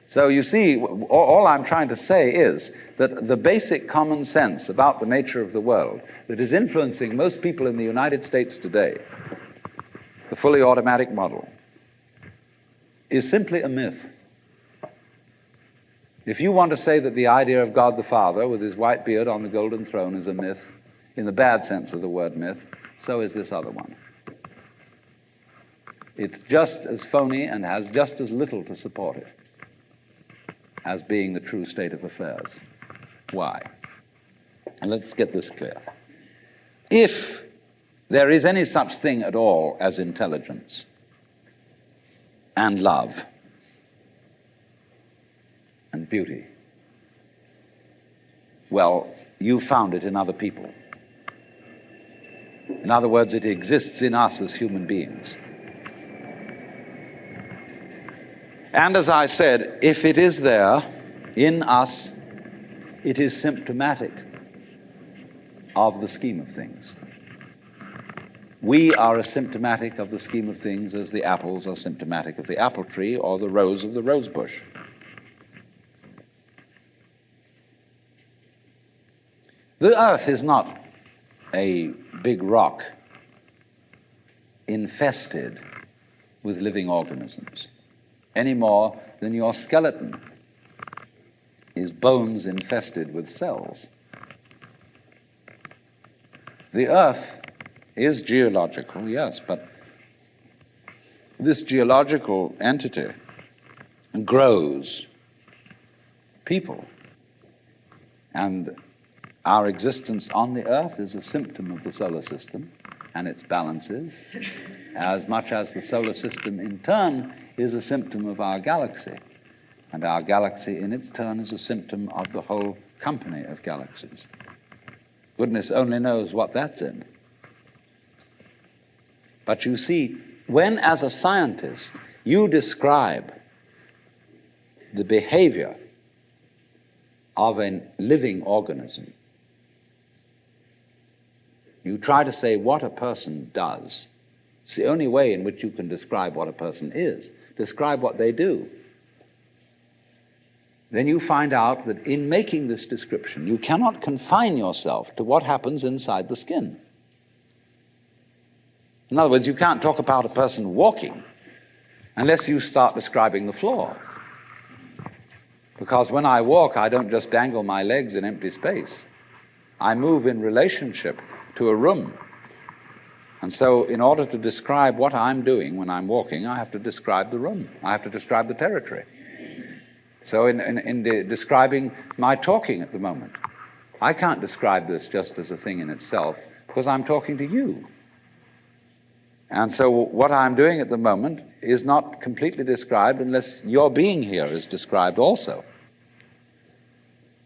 So you see, all I'm trying to say is that the basic common sense about the nature of the world that is influencing most people in the United States today, the fully automatic model, is simply a myth. If you want to say that the idea of God the Father with his white beard on the golden throne is a myth, in the bad sense of the word myth, so is this other one. It's just as phony and has just as little to support it as being the true state of affairs. Why? And let's get this clear. If there is any such thing at all as intelligence and love and beauty, well, you found it in other people. In other words, it exists in us as human beings. And as I said, if it is there in us, it is symptomatic of the scheme of things. We are as symptomatic of the scheme of things as the apples are symptomatic of the apple tree or the rose of the rose bush. The earth is not a big rock infested with living organisms, any more than your skeleton is bones infested with cells. The earth is geological, yes, but this geological entity grows people. And our existence on the earth is a symptom of the solar system and its balances, as much as the solar system in turn is a symptom of our galaxy, and our galaxy in its turn is a symptom of the whole company of galaxies. Goodness only knows what that's in. But you see, when as a scientist you describe the behavior of a living organism, you try to say what a person does. It's the only way in which you can describe what a person is. Describe what they do. Then you find out that in making this description, you cannot confine yourself to what happens inside the skin. In other words, you can't talk about a person walking unless you start describing the floor. Because when I walk, I don't just dangle my legs in empty space. I move in relationship to a room. And so in order to describe what I'm doing when I'm walking, I have to describe the room. I have to describe the territory. So in describing my talking at the moment, I can't describe this just as a thing in itself because I'm talking to you. And so what I'm doing at the moment is not completely described unless your being here is described also.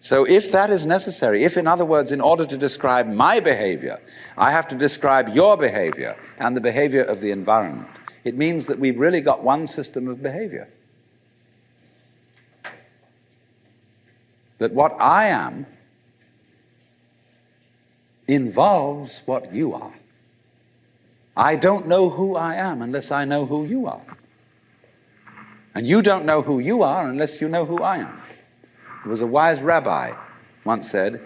So if that is necessary, if in other words, in order to describe my behavior, I have to describe your behavior and the behavior of the environment, it means that we've really got one system of behavior. That what I am involves what you are. I don't know who I am unless I know who you are. And you don't know who you are unless you know who I am. There was a wise rabbi once said,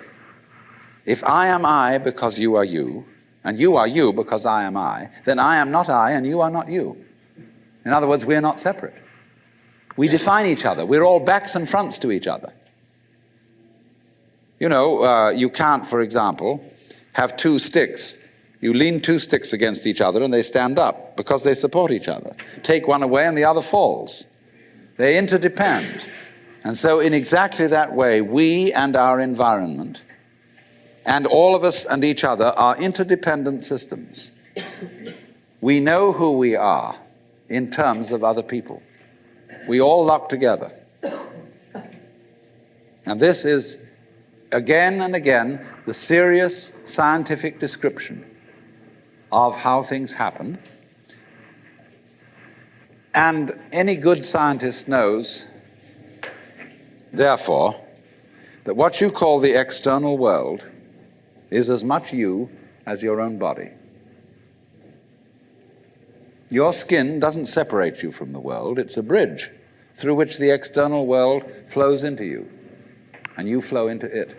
if I am I because you are you, and you are you because I am I, then I am not I and you are not you. In other words, we are not separate. We define each other. We're all backs and fronts to each other. You know, you can't, for example, have two sticks. You lean two sticks against each other and they stand up because they support each other. Take one away and the other falls. They interdepend. And so in exactly that way, we and our environment and all of us and each other are interdependent systems. We know who we are in terms of other people. We all lock together. And this is, again and again, the serious scientific description of how things happen. And any good scientist knows, therefore, that what you call the external world is as much you as your own body. Your skin doesn't separate you from the world, it's a bridge through which the external world flows into you, and you flow into it.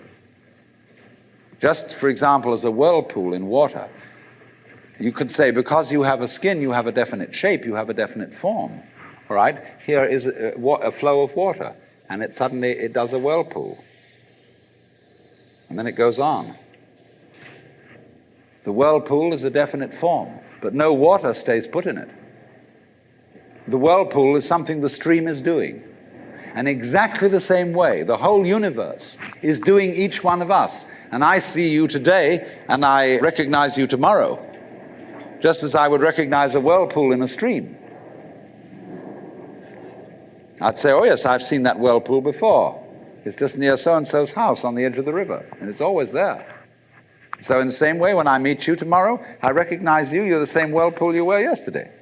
Just, for example, as a whirlpool in water, you could say, because you have a skin, you have a definite shape, you have a definite form. All right? Here is a flow of water, and it suddenly does a whirlpool. And then it goes on. The whirlpool is a definite form, but no water stays put in it. The whirlpool is something the stream is doing. And exactly the same way, the whole universe is doing each one of us. And I see you today, and I recognize you tomorrow, just as I would recognize a whirlpool in a stream. I'd say, oh yes, I've seen that whirlpool before. It's just near so-and-so's house on the edge of the river, and it's always there. So in the same way, when I meet you tomorrow, I recognize you, you're the same whirlpool you were yesterday.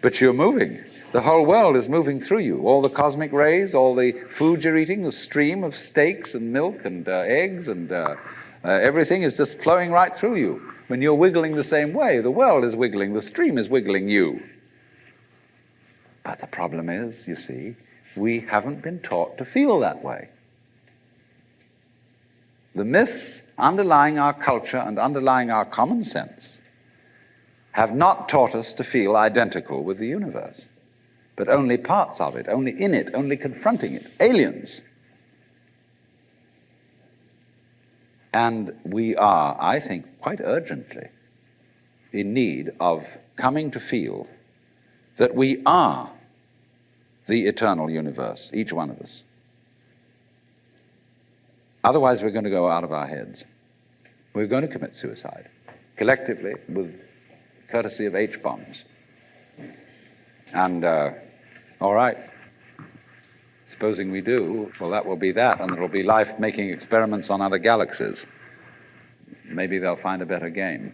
But you're moving. The whole world is moving through you. All the cosmic rays, all the food you're eating, the stream of steaks and milk and eggs and everything is just flowing right through you. When you're wiggling the same way, the world is wiggling, the stream is wiggling you. But the problem is, you see, we haven't been taught to feel that way. The myths underlying our culture and underlying our common sense have not taught us to feel identical with the universe, but only parts of it, only in it, only confronting it, aliens. And we are, I think, quite urgently in need of coming to feel that we are the eternal universe, each one of us. Otherwise, we're going to go out of our heads. We're going to commit suicide, collectively, with courtesy of H-bombs. And, all right, supposing we do, well, that will be that, and there will be life making experiments on other galaxies. Maybe they'll find a better game.